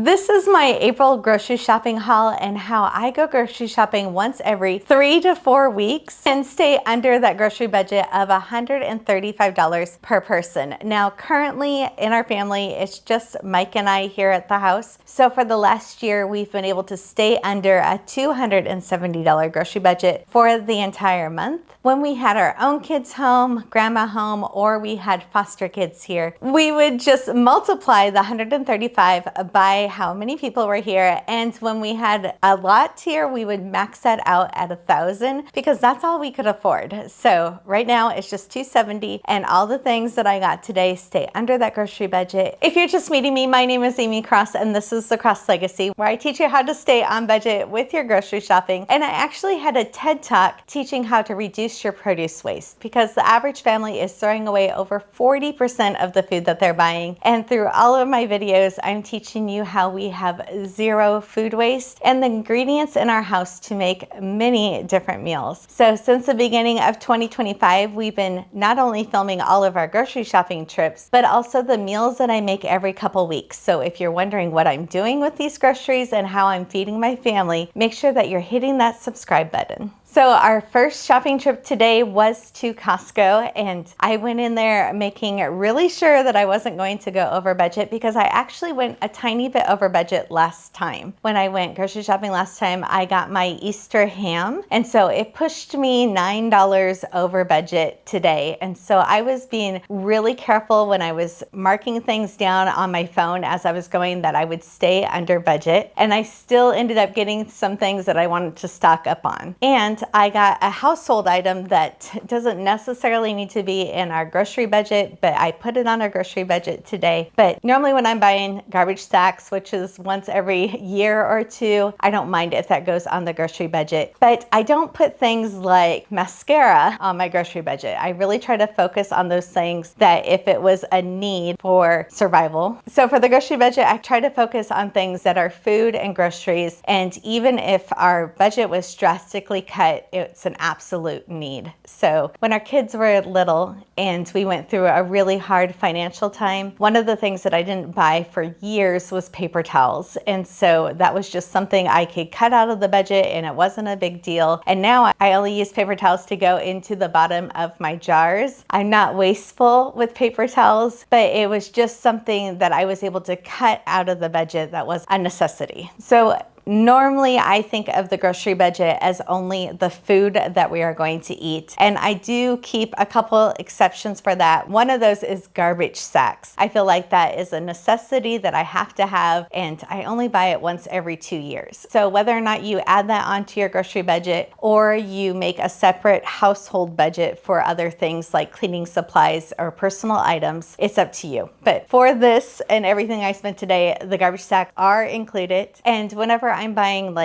This is my April grocery shopping haul and how I go grocery shopping once every 3 to 4 weeks and stay under that grocery budget of $135 per person. Now, currently in our family, it's just Mike and I here at the house. So for the last year, we've been able to stay under a $270 grocery budget for the entire month. When we had our own kids home, grandma home, or we had foster kids here, we would just multiply the 135 by how many people were here. And when we had a lot here, we would max that out at 1,000 because that's all we could afford. So right now it's just 270, and all the things that I got today stay under that grocery budget. If you're just meeting me, my name is Amy Cross, and this is the Cross Legacy, where I teach you how to stay on budget with your grocery shopping. And I actually had a TED Talk teaching how to reduce your produce waste, because the average family is throwing away over 40% of the food that they're buying. And through all of my videos, I'm teaching you how we have zero food waste and the ingredients in our house to make many different meals. So since the beginning of 2025, we've been not only filming all of our grocery shopping trips, but also the meals that I make every couple weeks. So if you're wondering what I'm doing with these groceries and how I'm feeding my family, make sure that you're hitting that subscribe button. So our first shopping trip today was to Costco, and I went in there making really sure that I wasn't going to go over budget, because I actually went a tiny bit over budget last time. When I went grocery shopping last time, I got my Easter ham, and so it pushed me $9 over budget today. And so I was being really careful when I was marking things down on my phone as I was going that I would stay under budget, and I still ended up getting some things that I wanted to stock up on. And I got a household item that doesn't necessarily need to be in our grocery budget, but I put it on our grocery budget today. But normally when I'm buying garbage sacks, which is once every year or two, I don't mind if that goes on the grocery budget. But I don't put things like mascara on my grocery budget. I really try to focus on those things that if it was a need for survival. So for the grocery budget, I try to focus on things that are food and groceries. And even if our budget was drastically cut, it's an absolute need. So when our kids were little and we went through a really hard financial time, one of the things that I didn't buy for years was paper towels. And so that was just something I could cut out of the budget, and it wasn't a big deal. And now I only use paper towels to go into the bottom of my jars. I'm not wasteful with paper towels, but it was just something that I was able to cut out of the budget that was a necessity. So normally, I think of the grocery budget as only the food that we are going to eat. And I do keep a couple exceptions for that. One of those is garbage sacks. I feel like that is a necessity that I have to have, and I only buy it once every 2 years. So whether or not you add that onto your grocery budget or you make a separate household budget for other things like cleaning supplies or personal items, it's up to you. But for this and everything I spent today, the garbage sacks are included. And whenever I'm buying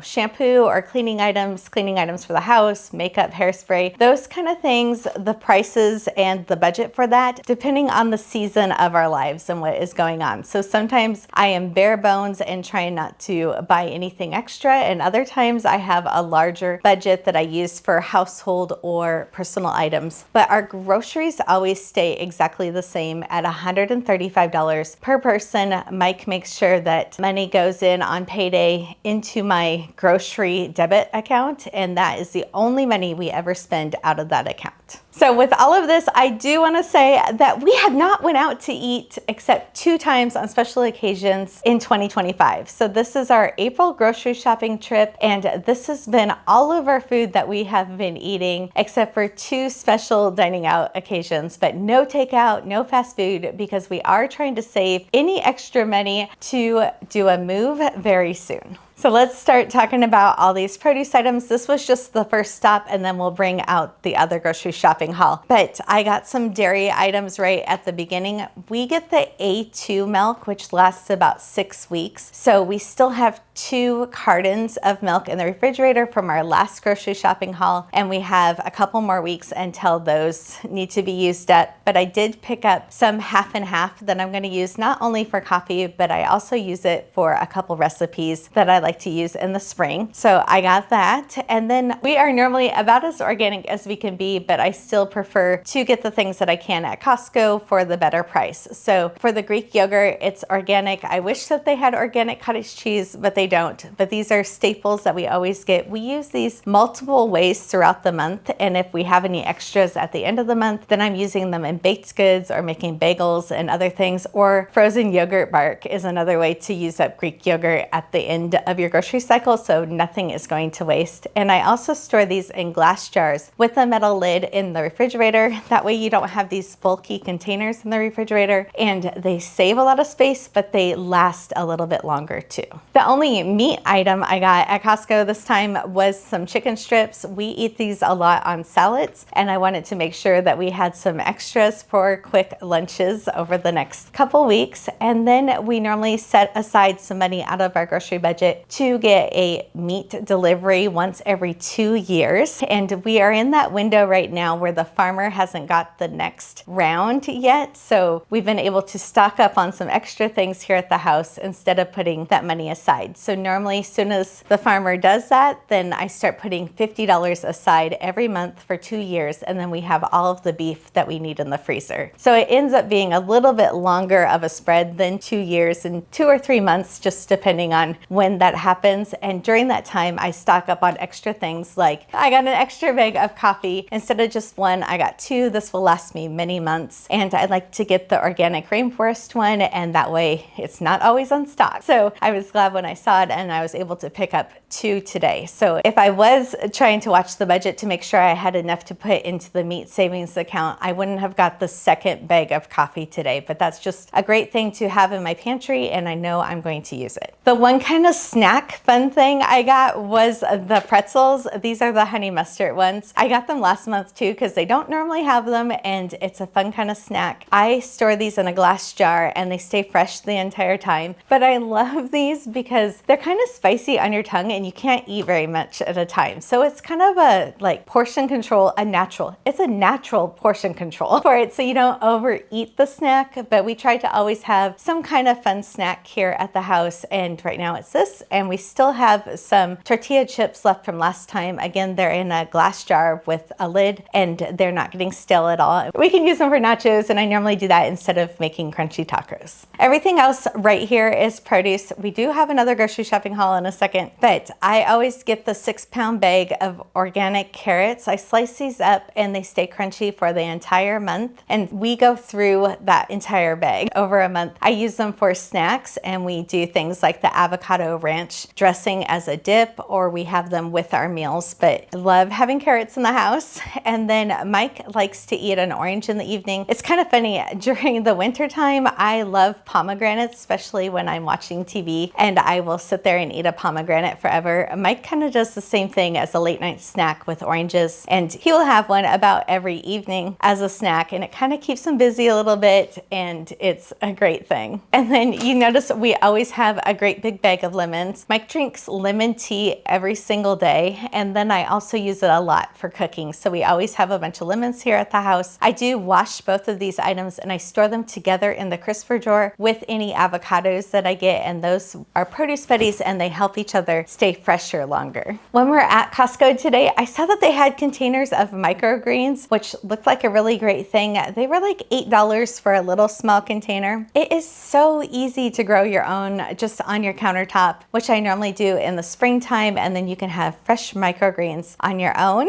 shampoo or cleaning items for the house, makeup, hairspray, those kind of things, the prices and the budget for that, depending on the season of our lives and what is going on. So sometimes I am bare bones and trying not to buy anything extra, and other times I have a larger budget that I use for household or personal items. But our groceries always stay exactly the same at $135 per person. Mike makes sure that money goes in on payday into my grocery debit account, and that is the only money we ever spend out of that account. So with all of this, I do want to say that we have not went out to eat except 2 times on special occasions in 2025. So this is our April grocery shopping trip, and this has been all of our food that we have been eating except for 2 special dining out occasions, but no takeout, no fast food, because we are trying to save any extra money to do a move very soon. So let's start talking about all these produce items. This was just the first stop, and then we'll bring out the other grocery shopping haul. But I got some dairy items right at the beginning. We get the A2 milk, which lasts about 6 weeks. So we still have 2 cartons of milk in the refrigerator from our last grocery shopping haul, and we have a couple more weeks until those need to be used up. But I did pick up some half and half that I'm going to use not only for coffee, but I also use it for a couple recipes that I like to use in the spring. So I got that. And then we are normally about as organic as we can be, but I still prefer to get the things that I can at Costco for the better price. So for the Greek yogurt, it's organic. I wish that they had organic cottage cheese, but they don't. But these are staples that we always get. We use these multiple ways throughout the month. And if we have any extras at the end of the month, then I'm using them in baked goods or making bagels and other things. Or frozen yogurt bark is another way to use up Greek yogurt at the end of your grocery cycle, so nothing is going to waste. And I also store these in glass jars with a metal lid in the refrigerator. That way you don't have these bulky containers in the refrigerator, and they save a lot of space, but they last a little bit longer too. The only meat item I got at Costco this time was some chicken strips. We eat these a lot on salads, and I wanted to make sure that we had some extras for quick lunches over the next couple weeks. And then we normally set aside some money out of our grocery budget to get a meat delivery once every 2 years. And we are in that window right now where the farmer hasn't got the next round yet. So we've been able to stock up on some extra things here at the house instead of putting that money aside. So normally as soon as the farmer does that, then I start putting $50 aside every month for 2 years. And then we have all of the beef that we need in the freezer. So it ends up being a little bit longer of a spread than 2 years and 2 or 3 months, just depending on when that happens. And during that time, I stock up on extra things, like I got an extra bag of coffee. Instead of just one, I got 2. This will last me many months. And I like to get the organic rainforest one, and that way it's not always on stock. So I was glad when I saw it, and I was able to pick up 2 today. So if I was trying to watch the budget to make sure I had enough to put into the meat savings account, I wouldn't have got the second bag of coffee today, but that's just a great thing to have in my pantry, and I know I'm going to use it. The one kind of snack fun thing I got was the pretzels. These are the honey mustard ones. I got them last month too because they don't normally have them, and it's a fun kind of snack. I store these in a glass jar and they stay fresh the entire time, but I love these because they're kind of spicy on your tongue and you can't eat very much at a time. So it's kind of a like portion control, it's a natural portion control for it, so you don't overeat the snack. But we try to always have some kind of fun snack here at the house, and right now it's this. And we still have some tortilla chips left from last time. Again, they're in a glass jar with a lid and they're not getting stale at all. We can use them for nachos, and I normally do that instead of making crunchy tacos. Everything else right here is produce. We do have another grocery shopping haul in a second, but I always get the 6-pound bag of organic carrots. I slice these up and they stay crunchy for the entire month, and we go through that entire bag over a month. I use them for snacks, and we do things like the avocado ranch dressing as a dip, or we have them with our meals. But I love having carrots in the house. And then Mike likes to eat an orange in the evening. It's kind of funny, during the winter time I love pomegranates, especially when I'm watching TV, and I will sit there and eat a pomegranate forever. Mike kind of does the same thing as a late night snack with oranges, and he will have one about every evening as a snack, and it kind of keeps him busy a little bit, and it's a great thing. And then you notice we always have a great big bag of lemons. Mike drinks lemon tea every single day, and then I also use it a lot for cooking, so we always have a bunch of lemons here at the house. I do wash both of these items and I store them together in the crisper drawer with any avocados that I get, and those are produce buddies and they help each other stay fresher longer. When we're at Costco today, I saw that they had containers of microgreens, which looked like a really great thing. They were like $8 for a little small container. It is so easy to grow your own just on your countertop, which I normally do in the springtime, and then you can have fresh microgreens on your own,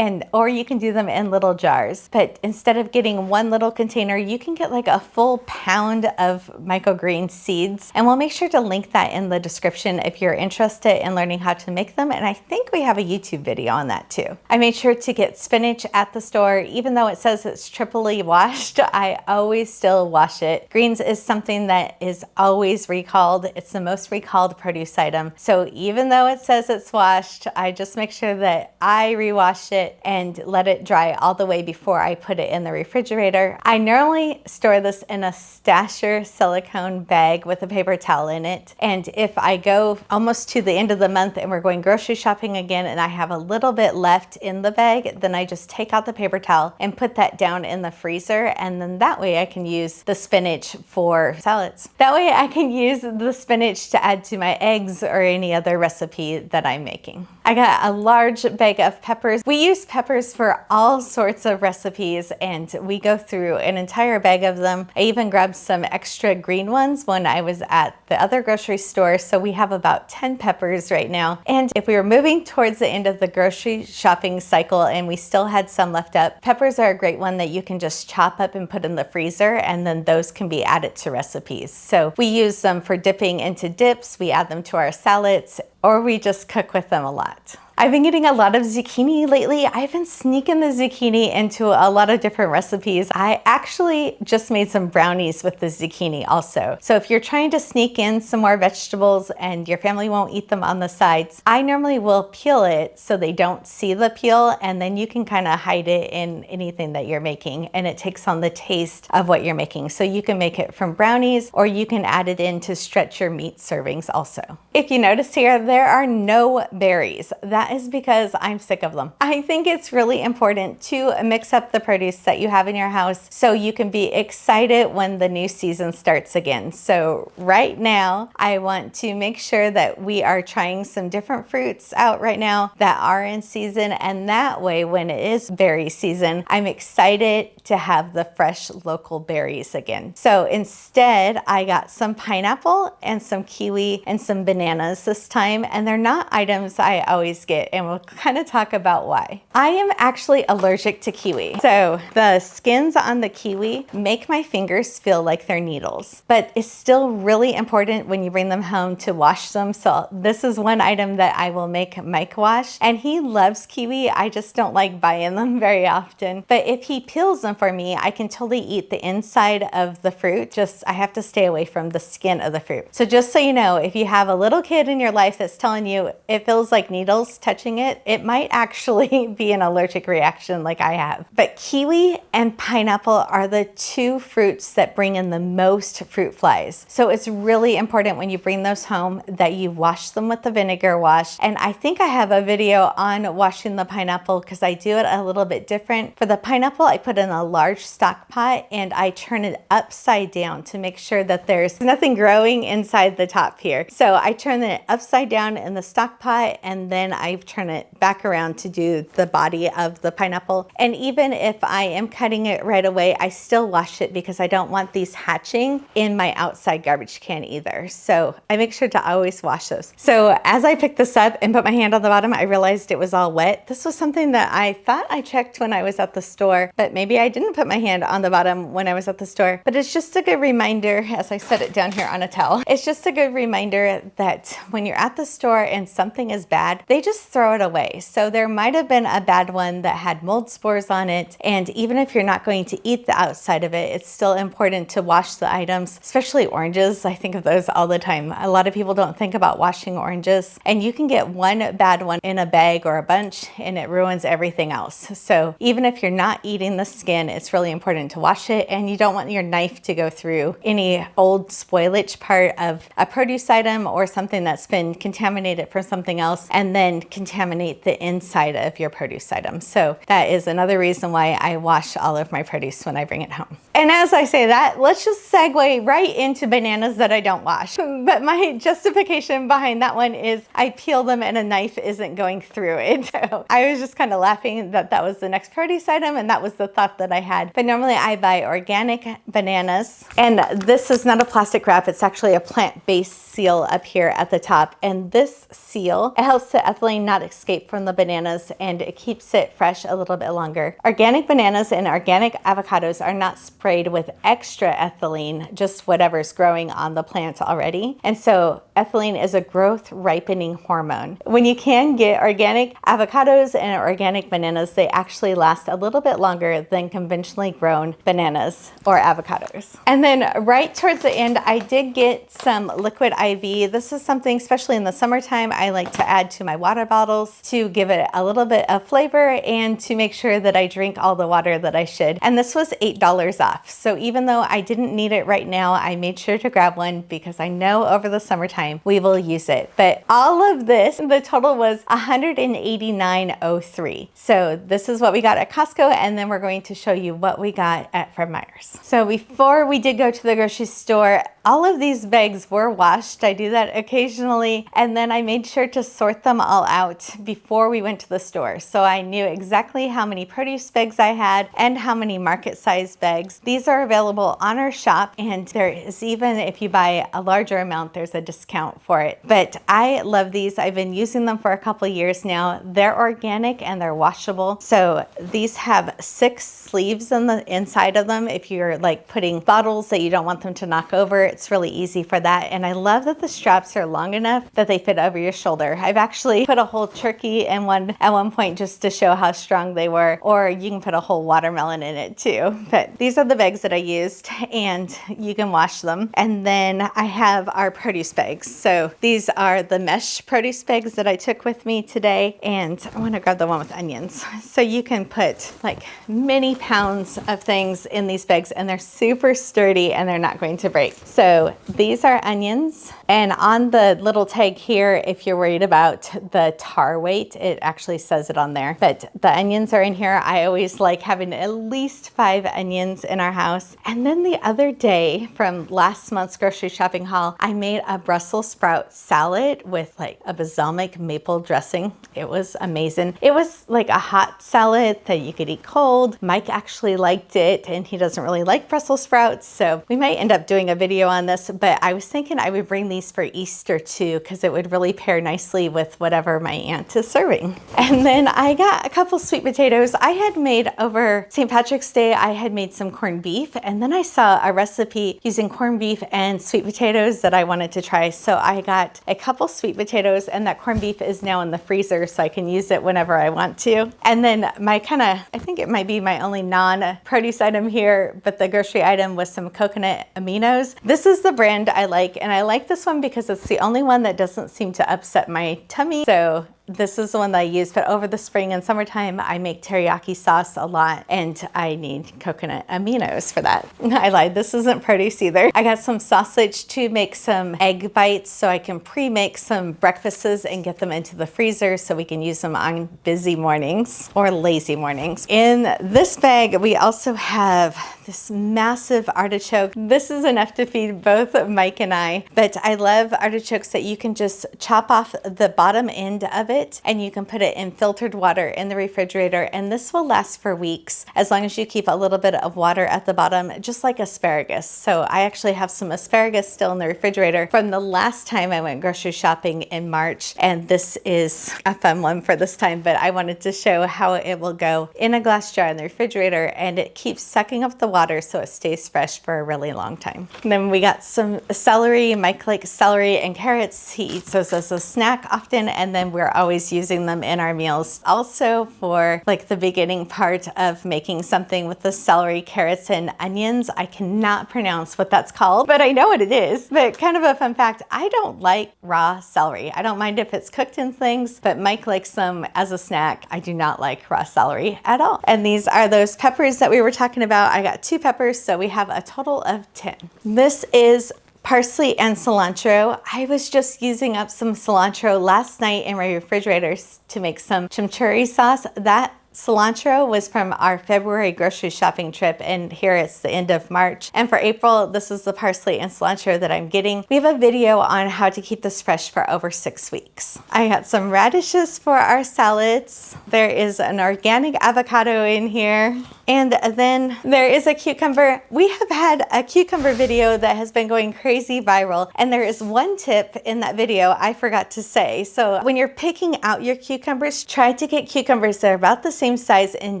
or you can do them in little jars. But instead of getting one little container, you can get like a full pound of microgreen seeds, and we'll make sure to link that in the description if you're interested in learning how to make them. And I think we have a YouTube video on that too. I made sure to get spinach at the store. Even though it says it's triply washed, I always still wash it. Greens is something that is always recalled. It's the most recalled produce item. So even though it says it's washed, I just make sure that I rewash it and let it dry all the way before I put it in the refrigerator. I normally store this in a stasher silicone bag with a paper towel in it. And if I go almost to the end of the month month and we're going grocery shopping again and I have a little bit left in the bag, then I just take out the paper towel and put that down in the freezer, and then that way I can use the spinach for salads. That way I can use the spinach to add to my eggs or any other recipe that I'm making. I got a large bag of peppers. We use peppers for all sorts of recipes and we go through an entire bag of them. I even grabbed some extra green ones when I was at the other grocery store, so we have about 10 peppers right now. And if we were moving towards the end of the grocery shopping cycle and we still had some left up, peppers are a great one that you can just chop up and put in the freezer, and then those can be added to recipes. So we use them for dipping into dips, we add them to our salads, or we just cook with them a lot. I've been getting a lot of zucchini lately. I've been sneaking the zucchini into a lot of different recipes. I actually just made some brownies with the zucchini also. So if you're trying to sneak in some more vegetables and your family won't eat them on the sides, I normally will peel it so they don't see the peel, and then you can kind of hide it in anything that you're making and it takes on the taste of what you're making. So you can make it from brownies or you can add it in to stretch your meat servings also. If you notice here, there are no berries. That is because I'm sick of them. I think it's really important to mix up the produce that you have in your house so you can be excited when the new season starts again. So right now, I want to make sure that we are trying some different fruits out right now that are in season, and that way when it is berry season, I'm excited to have the fresh local berries again. So instead, I got some pineapple and some kiwi and some bananas this time, and they're not items I always get, and we'll kind of talk about why. I am actually allergic to kiwi. So the skins on the kiwi make my fingers feel like they're needles, but it's still really important when you bring them home to wash them. So this is one item that I will make Mike wash, and he loves kiwi. I just don't like buying them very often, but if he peels them for me, I can totally eat the inside of the fruit. Just I have to stay away from the skin of the fruit. So just so you know, if you have a little kid in your life that's telling you it feels like needles touching it, it might actually be an allergic reaction like I have. But kiwi and pineapple are the two fruits that bring in the most fruit flies. So it's really important when you bring those home that you wash them with the vinegar wash. And I think I have a video on washing the pineapple because I do it a little bit different. For the pineapple, I put in a large stock pot and I turn it upside down to make sure that there's nothing growing inside the top here. So I turn it upside down in the stock pot, and then I turn it back around to do the body of the pineapple. And even if I am cutting it right away, I still wash it because I don't want these hatching in my outside garbage can either. So I make sure to always wash those. So as I picked this up and put my hand on the bottom, I realized it was all wet. This was something that I thought I checked when I was at the store, but maybe I didn't put my hand on the bottom when I was at the store. But it's just a good reminder, as I set it down here on a towel, it's just a good reminder that when you're at the store and something is bad, they just throw it away. So there might have been a bad one that had mold spores on it. And even if you're not going to eat the outside of it, it's still important to wash the items, especially oranges. I think of those all the time. A lot of people don't think about washing oranges, and you can get one bad one in a bag or a bunch and it ruins everything else. So even if you're not eating the skin, it's really important to wash it, and you don't want your knife to go through any old spoilage part of a produce item or something that's been contaminated from something else and then contaminate the inside of your produce item. So that is another reason why I wash all of my produce when I bring it home. And as I say that, let's just segue right into bananas that I don't wash. But my justification behind that one is I peel them and a knife isn't going through it. So I was just kind of laughing that that was the next produce item, and that was the thought that I had. But normally I buy organic bananas, and this is not a plastic wrap, it's actually a plant-based seal up here at the top. And this seal, it helps the ethylene not escape from the bananas, and it keeps it fresh a little bit longer. Organic bananas and organic avocados are not sprayed with extra ethylene, just whatever's growing on the plant already. And so ethylene is a growth ripening hormone. When you can get organic avocados and organic bananas, they actually last a little bit longer than conventionally grown bananas or avocados. And then right towards the end, I did get some liquid IV. This is something, especially in the summertime, I like to add to my water bottle bottles to give it a little bit of flavor and to make sure that I drink all the water that I should. And this was $8 off. So even though I didn't need it right now, I made sure to grab one because I know over the summertime we will use it. But all of this, the total was $189.03. So this is what we got at Costco, and then we're going to show you what we got at Fred Meyer's. So before we did go to the grocery store, all of these bags were washed. I do that occasionally. And then I made sure to sort them all out before we went to the store. So I knew exactly how many produce bags I had and how many market size bags. These are available on our shop, and there is even, if you buy a larger amount, there's a discount for it. But I love these. I've been using them for a couple years now. They're organic and they're washable. So these have 6 sleeves on the inside of them. If you're like putting bottles that you don't want them to knock over, it's really easy for that. And I love that the straps are long enough that they fit over your shoulder. I've actually put a whole turkey in one at one point just to show how strong they were, or you can put a whole watermelon in it too. But these are the bags that I used, and you can wash them. And then I have our produce bags. So these are the mesh produce bags that I took with me today, and I want to grab the one with onions. So you can put like many pounds of things in these bags, and they're super sturdy and they're not going to break. So these are onions, and on the little tag here, if you're worried about the tar weight, it actually says it on there. But the onions are in here. I always like having at least 5 onions in our house. And then the other day from last month's grocery shopping haul, I made a Brussels sprout salad with like a balsamic maple dressing. It was amazing. It was like a hot salad that you could eat cold. Mike actually liked it, and he doesn't really like Brussels sprouts, so we might end up doing a video on this, but I was thinking I would bring these for Easter too, because it would really pair nicely with whatever my aunt is serving. And then I got a couple sweet potatoes. I had made over St. Patrick's Day, I had made some corned beef, and then I saw a recipe using corned beef and sweet potatoes that I wanted to try. So I got a couple sweet potatoes, and that corned beef is now in the freezer so I can use it whenever I want to. And then my I think it might be my only non-produce item here, but the grocery item was some coconut aminos. This is the brand I like, and I like this one because it's the only one that doesn't seem to upset my tummy. So this is the one that I use, but over the spring and summertime, I make teriyaki sauce a lot, and I need coconut aminos for that. I lied, this isn't produce either. I got some sausage to make some egg bites so I can pre-make some breakfasts and get them into the freezer so we can use them on busy mornings or lazy mornings. In this bag, we also have this massive artichoke. This is enough to feed both Mike and I, but I love artichokes that you can just chop off the bottom end of it, and you can put it in filtered water in the refrigerator, and this will last for weeks as long as you keep a little bit of water at the bottom, just like asparagus. So I actually have some asparagus still in the refrigerator from the last time I went grocery shopping in March, and this is a fun one for this time, but I wanted to show how it will go in a glass jar in the refrigerator, and it keeps sucking up the water so it stays fresh for a really long time. And then we got some celery. Mike likes celery and carrots. He eats those as a snack often, and then we're always using them in our meals. Also for like the beginning part of making something with the celery, carrots, and onions. I cannot pronounce what that's called, but I know what it is. But kind of a fun fact, I don't like raw celery. I don't mind if it's cooked in things, but Mike likes them as a snack. I do not like raw celery at all. And these are those peppers that we were talking about. I got 2 peppers, so we have a total of 10. This is parsley and cilantro. I was just using up some cilantro last night in my refrigerators to make some chimichurri sauce. That cilantro was from our February grocery shopping trip, and here it's the end of March. And for April, this is the parsley and cilantro that I'm getting. We have a video on how to keep this fresh for over 6 weeks. I got some radishes for our salads. There is an organic avocado in here. And then there is a cucumber. We have had a cucumber video that has been going crazy viral, and there is one tip in that video I forgot to say. So when you're picking out your cucumbers, try to get cucumbers that are about the same size in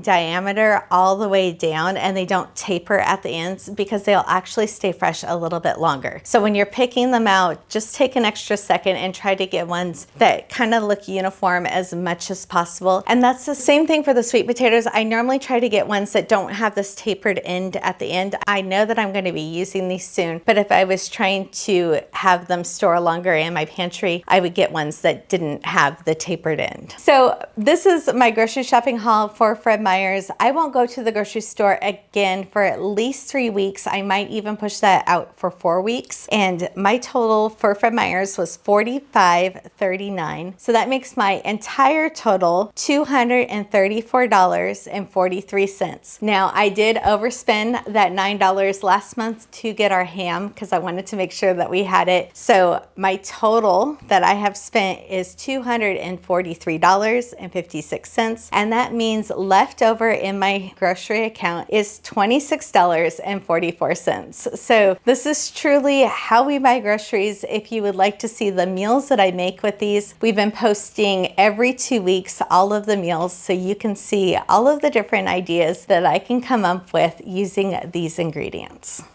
diameter all the way down, and they don't taper at the ends, because they'll actually stay fresh a little bit longer. So when you're picking them out, just take an extra second and try to get ones that kind of look uniform as much as possible. And that's the same thing for the sweet potatoes. I normally try to get ones that don't have this tapered end at the end. I know that I'm going to be using these soon, but if I was trying to have them store longer in my pantry, I would get ones that didn't have the tapered end. So this is my grocery shopping haul for Fred Meyer's. I won't go to the grocery store again for at least 3 weeks. I might even push that out for 4 weeks. And my total for Fred Meyer's was $45.39. So that makes my entire total $234.43. Now I did overspend that $9 last month to get our ham because I wanted to make sure that we had it. So my total that I have spent is $243.56, and that means left over in my grocery account is $26.44. So this is truly how we buy groceries. If you would like to see the meals that I make with these, we've been posting every 2 weeks all of the meals, so you can see all of the different ideas that I can come up with using these ingredients.